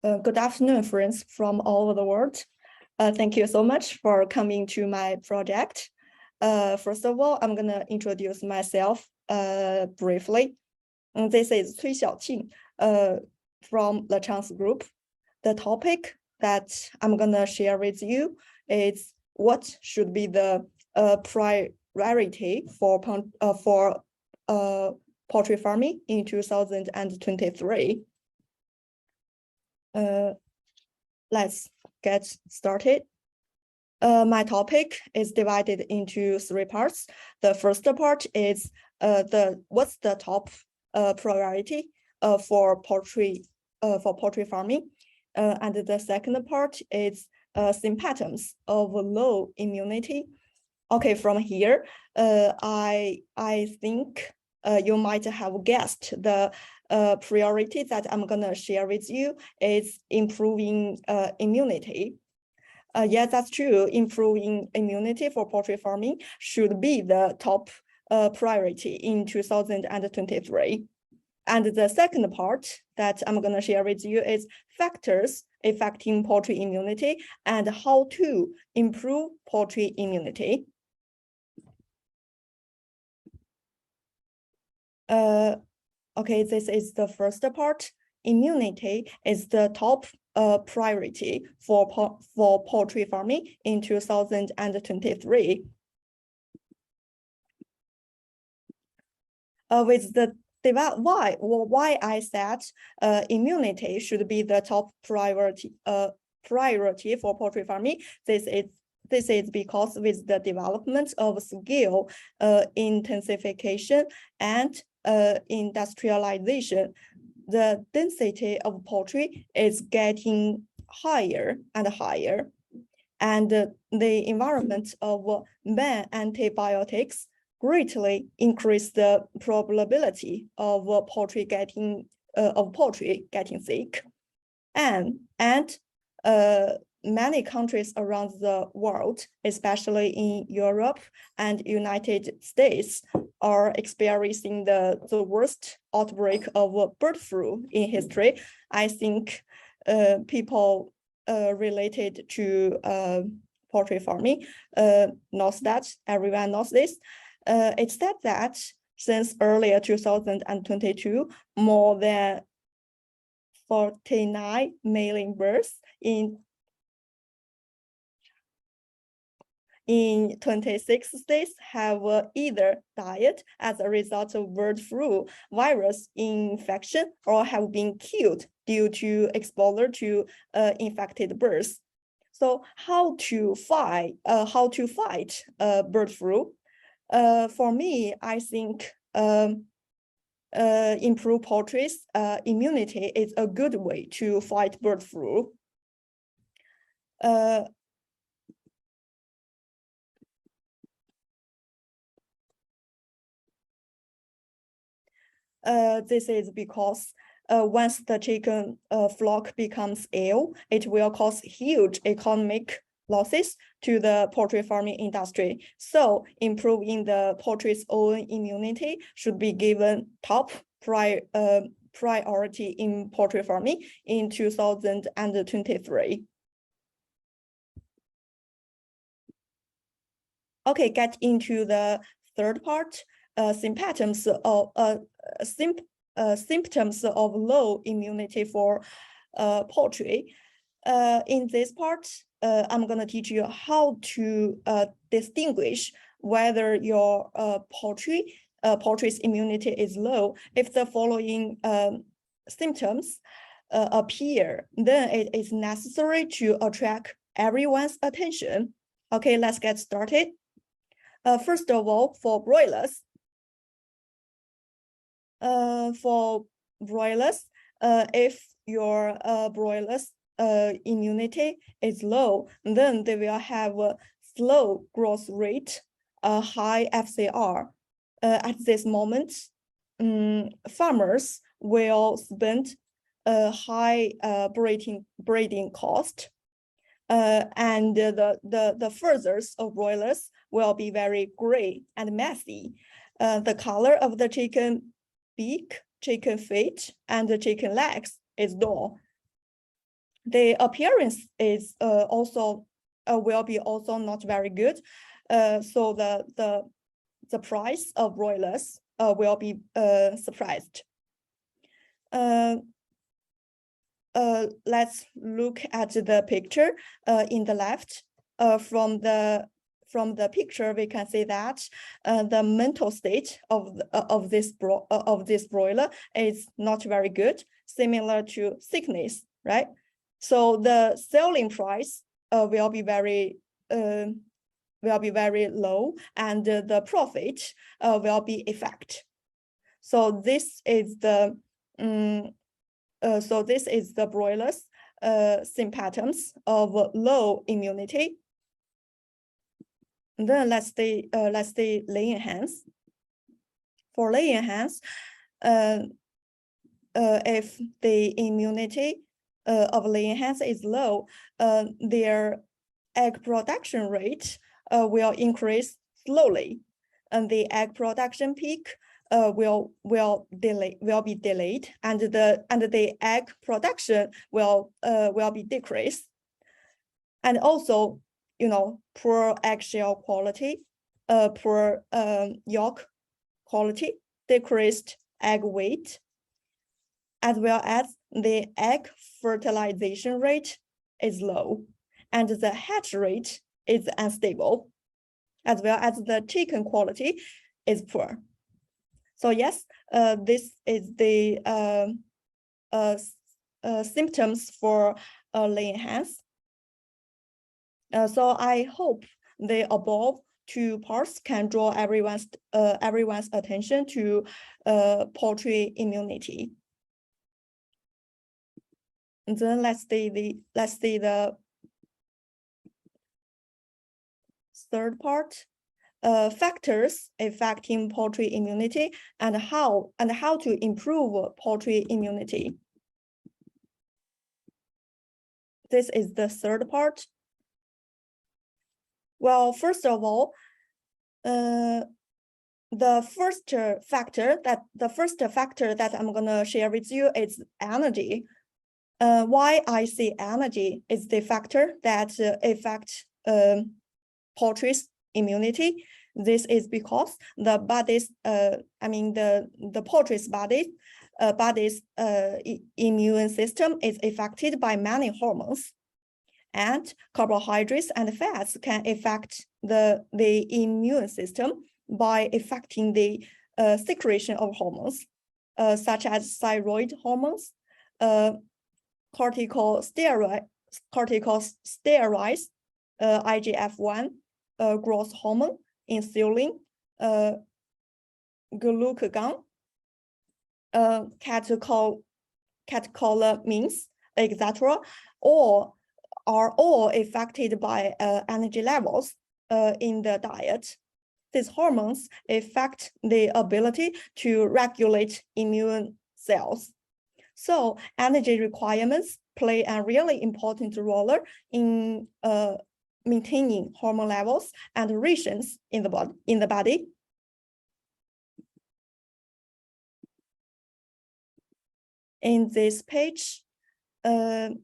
Good afternoon, friends from all over the world. Thank you so much for coming to my project. First of all, I'm going to introduce myself briefly. This is Cui Xiaoqing from the Chance Group. The topic that I'm going to share with you is what should be the priority for poultry farming in 2023. Let's get started. My topic is divided into 3 parts. The first part is what's the top priority for poultry farming, and the second part is symptoms of low immunity. Okay, from here, I think you might have guessed the priority that I'm gonna share with you is improving immunity. Yeah, that's true. Improving immunity for poultry farming should be the top priority in 2023. And the second part that I'm gonna share with you is factors affecting poultry immunity and how to improve poultry immunity. Okay, this is the first part. Immunity is the top priority for poultry farming in 2023. With the why I said immunity should be the top priority for poultry farming. This is because with the development of skill, intensification, and industrialization, the density of poultry is getting higher and higher, and the environment of ban antibiotics greatly increase the probability of poultry getting sick, and many countries around the world, especially in Europe and United States, are experiencing the worst outbreak of bird flu in history. I think people related to poultry farming knows that, everyone knows this. It's said that since earlier 2022, more than 49 million birds in 26 states have either died as a result of bird flu virus infection or have been killed due to exposure to infected birds. So how to fight bird flu? For me, I think improve poultry's immunity is a good way to fight bird flu. This is because once the chicken flock becomes ill, it will cause huge economic losses to the poultry farming industry. So improving the poultry's own immunity should be given top priority in poultry farming in 2023. Okay, get into the third part. Symptoms of low immunity for poultry. In this part, I'm going to teach you how to distinguish whether your poultry's immunity is low. If the following symptoms appear, then it is necessary to attract everyone's attention. Okay, let's get started. First of all, for broilers, if your broilers immunity is low, then they will have a slow growth rate, a high FCR. At this moment, farmers will spend a high breeding cost, and the feathers of broilers will be very gray and messy. The color of the chicken beak, chicken feet, and the chicken legs is dull. the appearance is also will be also not very good. So the price of broilers will be surprised. Let's look at the picture in the left. From the picture, we can see that the mental state of this broiler is not very good, similar to sickness, right? So the selling price will be very low, and the profit will be effect. So this is the broilers symptoms of low immunity. And then let's see laying hens. For laying hens, if the immunity of laying hens is low, their egg production rate will increase slowly, and the egg production peak will be delayed, and the egg production will be decreased. And also, poor eggshell quality, poor yolk quality, decreased egg weight, as well as the egg fertilization rate is low, and the hatch rate is unstable, as well as the chicken quality is poor. So yes, this is the symptoms for laying hens. So I hope the above two parts can draw everyone's attention to poultry immunity. And then let's see the third part, factors affecting poultry immunity and how to improve poultry immunity. This is the third part. Well, first of all, the first factor that I'm gonna share with you is energy. Why I say energy is the factor that affects poultry's immunity. This is because the body's, the poultry's body's immune system is affected by many hormones, and carbohydrates and fats can affect the immune system by affecting the secretion of hormones, such as thyroid hormones, corticosteroids, IGF-1, growth hormone, insulin, glucagon, catecholamines, etc., are all affected by energy levels in the diet. These hormones affect the ability to regulate immune cells. So energy requirements play a really important role in maintaining hormone levels and rations in the body. In this page, I'd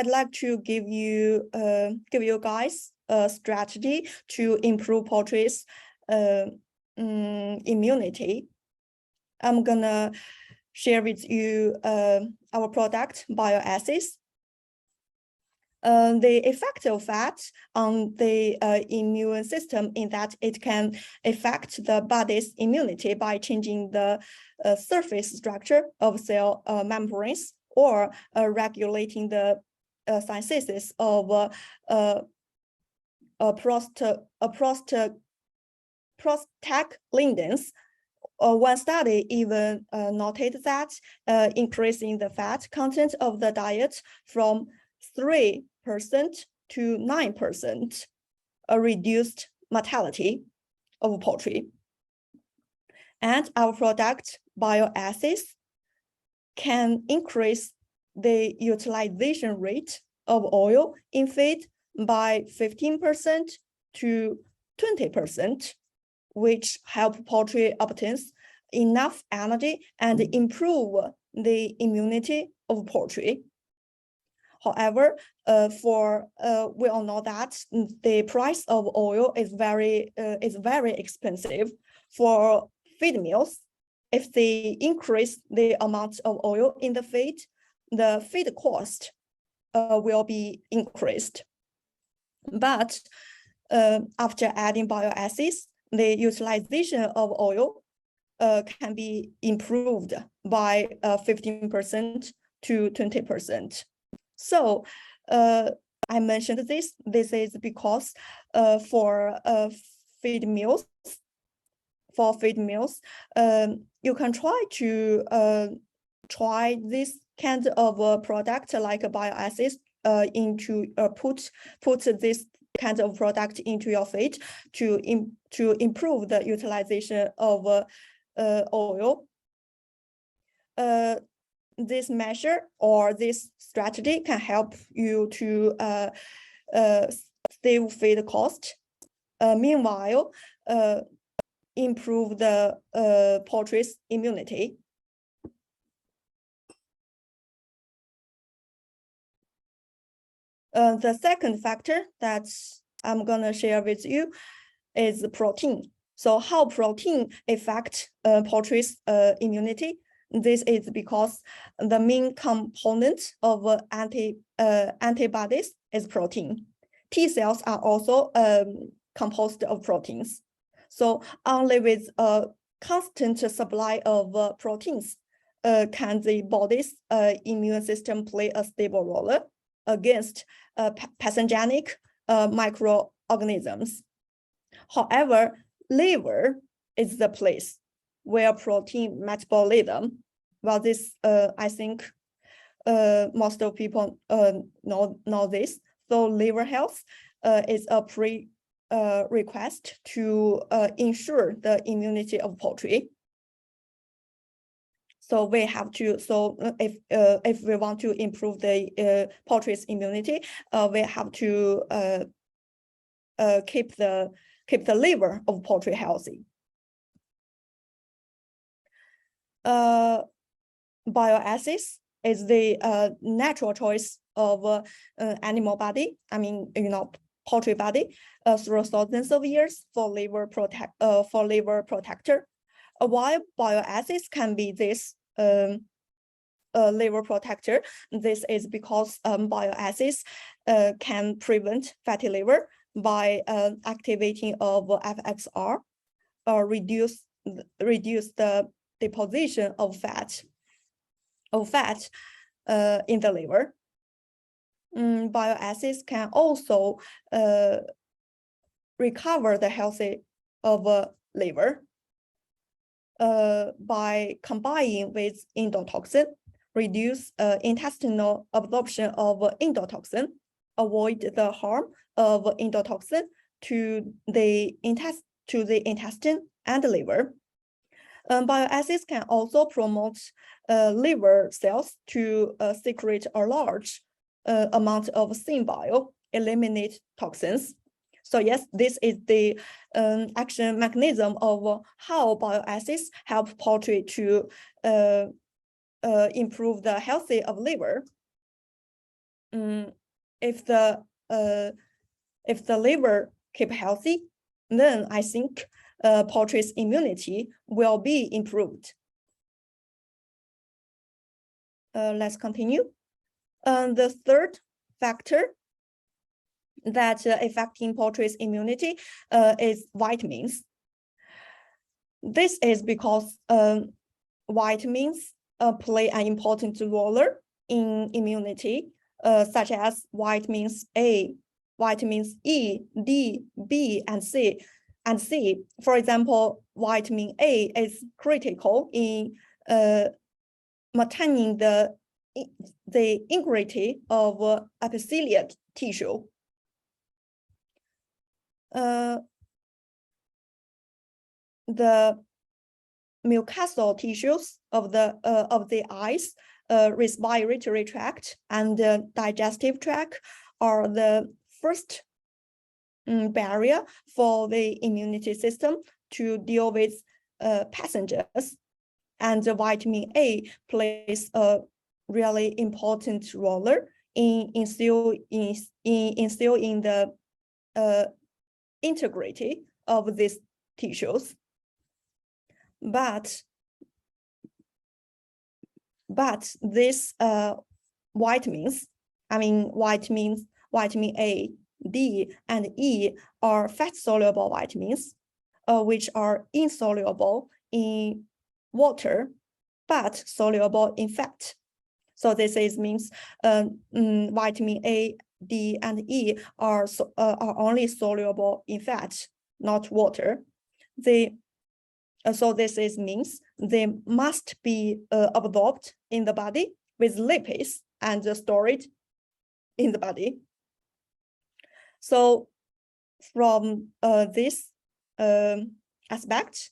like to give you guys a strategy to improve poultry's immunity. I'm gonna share with you our product, bioacids. The effect of fat on the immune system in that it can affect the body's immunity by changing the surface structure of cell membranes, or regulating the synthesis of prostaglandins. One study even noted that increasing the fat content of the diet from 3% to 9% reduced mortality of poultry. And our product, bioacids, can increase the utilization rate of oil in feed by 15% to 20%, which help poultry obtain enough energy and improve the immunity of poultry. However, we all know that the price of oil is very expensive for feed mills. If they increase the amount of oil in the feed cost will be increased. But after adding bioacids, the utilization of oil can be improved by 15% to 20%. So I mentioned this. This is because for feed mills, you can try to try this kind of product like bioacids into put this kind of product into your feed to improve the utilization of oil. This measure or this strategy can help you to save feed cost. Meanwhile, improve the poultry's immunity. The second factor that I'm gonna share with you is the protein. So how protein affect poultry's immunity? This is because the main component of antibodies is protein. T cells are also composed of proteins. So only with a constant supply of proteins can the body's immune system play a stable role against pathogenic microorganisms. However, liver is the place where protein metabolism, well, this I think most of people know this. So liver health is a request to ensure the immunity of poultry. So we have to. So if we want to improve the poultry's immunity, we have to keep the liver of poultry healthy. Bioacids is the natural choice of animal body. I mean, poultry body through thousands of years for liver protector. While bioacids can be this liver protector, this is because bioacids can prevent fatty liver by activating of FXR or reduce the deposition of fat in the liver. Bioacids can also recover the healthy of liver by combining with endotoxin, reduce intestinal absorption of endotoxin, avoid the harm of endotoxin to the intestine and the liver. Bioacids can also promote liver cells to secrete a large amount of syn bile, eliminate toxins. So yes, this is the action mechanism of how bioacids help poultry to improve the health of liver. If the liver keep healthy, then I think poultry's immunity will be improved. Let's continue. The third factor that affecting poultry's immunity is vitamins. This is because vitamins play an important role in immunity, such as vitamins A, vitamins E, D, B, and C. For example, vitamin A is critical in maintaining the integrity of epithelial tissue. The mucosal tissues of the eyes, respiratory tract, and the digestive tract are the first barrier for the immunity system to deal with passengers, and the vitamin A plays a really important role instill in the integrity of these tissues. But this vitamins, vitamin A, D, and E are fat-soluble vitamins, which are insoluble in water, but soluble in fat. So this means vitamin A, D, and E are only soluble in fat, not water. So this means they must be absorbed in the body with lipids and stored in the body. So from this aspect,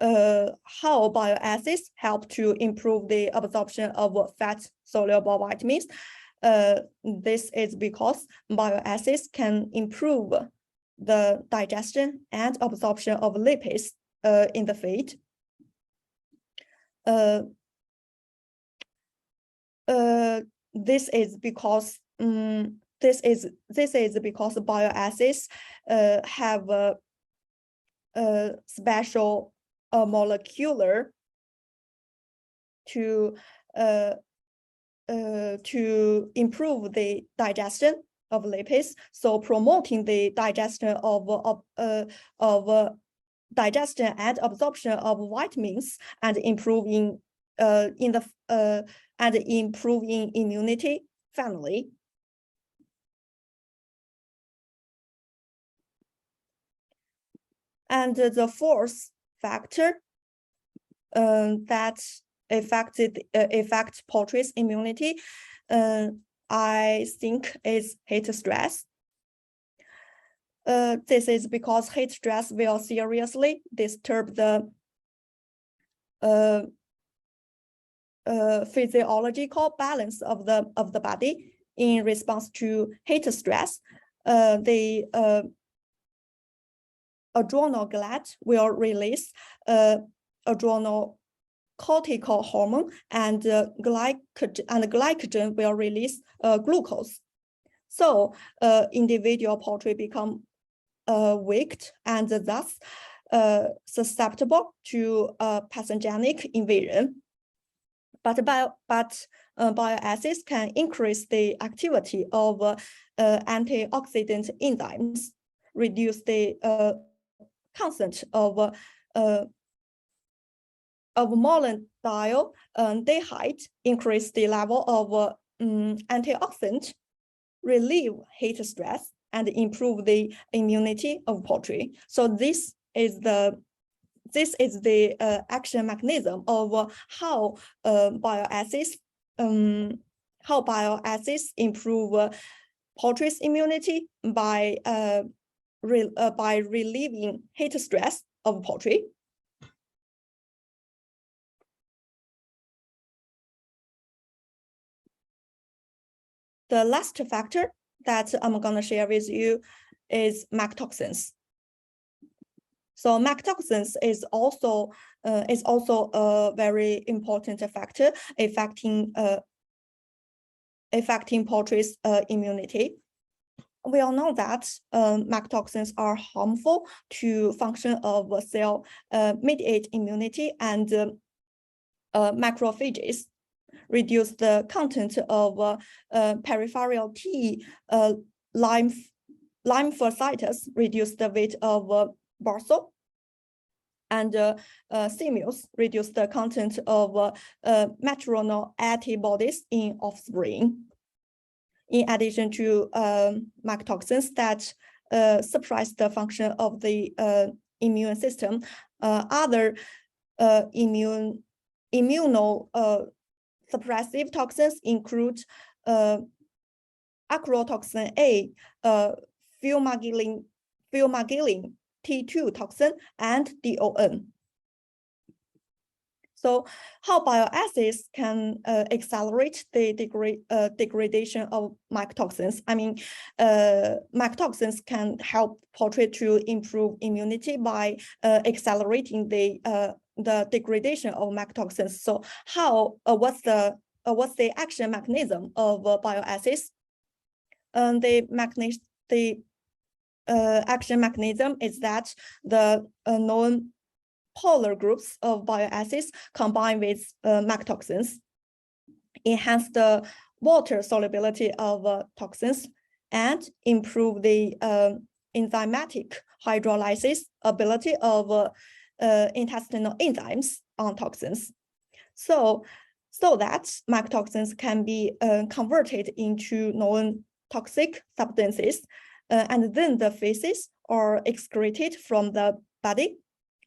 how bioacids help to improve the absorption of fat-soluble vitamins. This is because bioacids can improve the digestion and absorption of lipids in the feed. This is because bioacids have a special molecular to improve the digestion of lipids, so promoting the digestion of digestion and absorption of vitamins, and improving improving immunity finally. And the fourth factor that affects poultry's immunity, I think, is heat stress. This is because heat stress will seriously disturb the physiological balance of the body. In response to heat stress, the adrenal gland will release adrenal cortical hormone, and glycogen will release glucose. So individual poultry become weak and thus susceptible to pathogenic invasion. But bioacids can increase the activity of antioxidant enzymes, reduce the content of malondialdehyde, increase the level of antioxidant, relieve heat stress, and improve the immunity of poultry. So this is the action mechanism of how bioacids improve poultry's immunity by relieving heat stress of poultry. The last factor that I'm going to share with you is mycotoxins. So mycotoxins is also a very important factor affecting poultry's immunity. We all know that mycotoxins are harmful to function of cell mediated immunity, and macrophages, reduce the content of peripheral T lymphocytes, reduce the weight of barzol, and stimulus, reduce the content of maternal antibodies in offspring. In addition to mycotoxins that suppress the function of the immune system, other immunosuppressive toxins include acrotoxin A, fumagillin T2 toxin, and DON. So how bioacids can accelerate the degradation of mycotoxins? Mycotoxins can help poultry to improve immunity by accelerating the degradation of mycotoxins. So how what's the action mechanism of bioacids the action mechanism is that the known polar groups of bioacids combine with mycotoxins, enhance the water solubility of toxins, and improve the enzymatic hydrolysis ability of intestinal enzymes on toxins. So that mycotoxins can be converted into non-toxic substances, and then the feces are excreted from the body,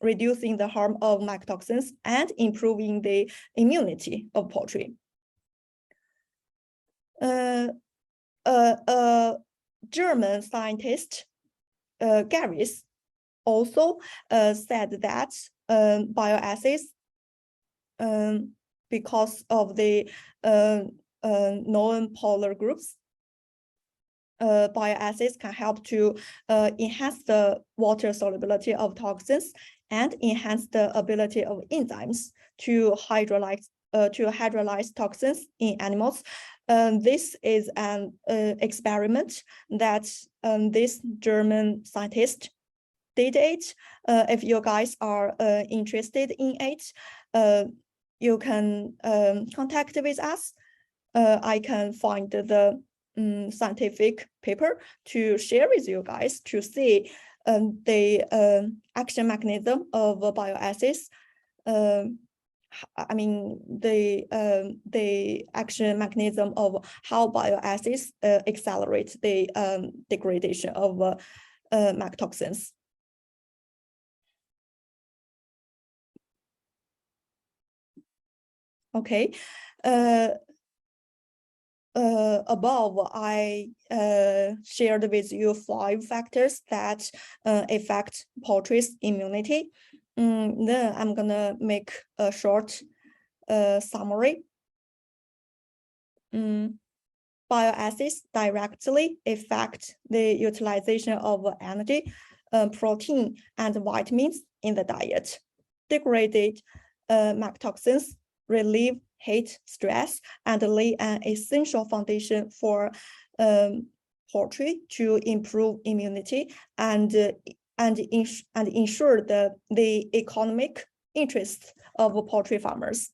reducing the harm of mycotoxins and improving the immunity of poultry. German scientist Garris also said that bioacids, because of the known polar groups, bioacids can help to enhance the water solubility of toxins and enhance the ability of enzymes to hydrolyze toxins in animals. This is an experiment that this German scientist did it. If you guys are interested in it, you can contact with us. I can find the scientific paper to share with you guys to see the action mechanism of bioacids. I mean the action mechanism of how bioacids accelerate the degradation of mycotoxins. Okay. Above, I shared with you 5 factors that affect poultry's immunity. Then I'm gonna make a short summary. Bioacids directly affect the utilization of energy, protein, and vitamins in the diet. Degraded mycotoxins relieve heat, stress, and lay an essential foundation for poultry to improve immunity and ensure the economic interests of poultry farmers.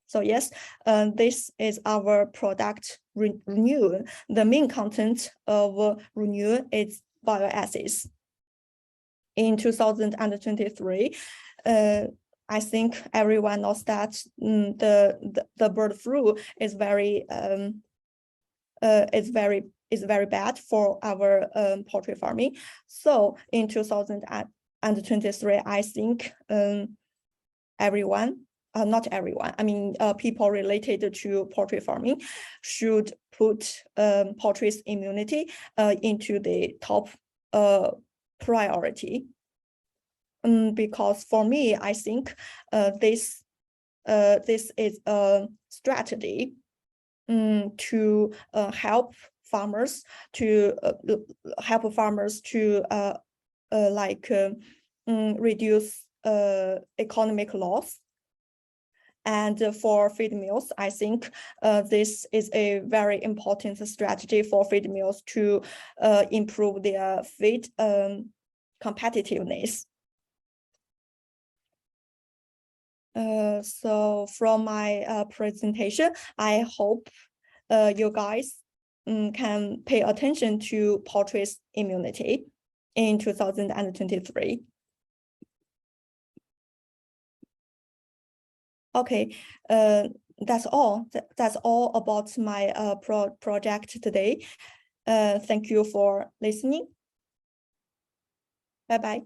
So yes, this is our product Renew. The main content of Renew is bioacids. In 2023, I think everyone knows that the bird flu is very bad for our poultry farming. So in 2023, I think everyone, not everyone, I mean people related to poultry farming should put poultry's immunity into the top priority. Because for me, I think this is a strategy to help farmers to reduce economic loss. And for feed mills, I think this is a very important strategy for feed mills to improve their feed competitiveness. So from my presentation, I hope you guys can pay attention to poultry's immunity in 2023. Okay, that's all. That's all about my project today. Thank you for listening. Bye-bye.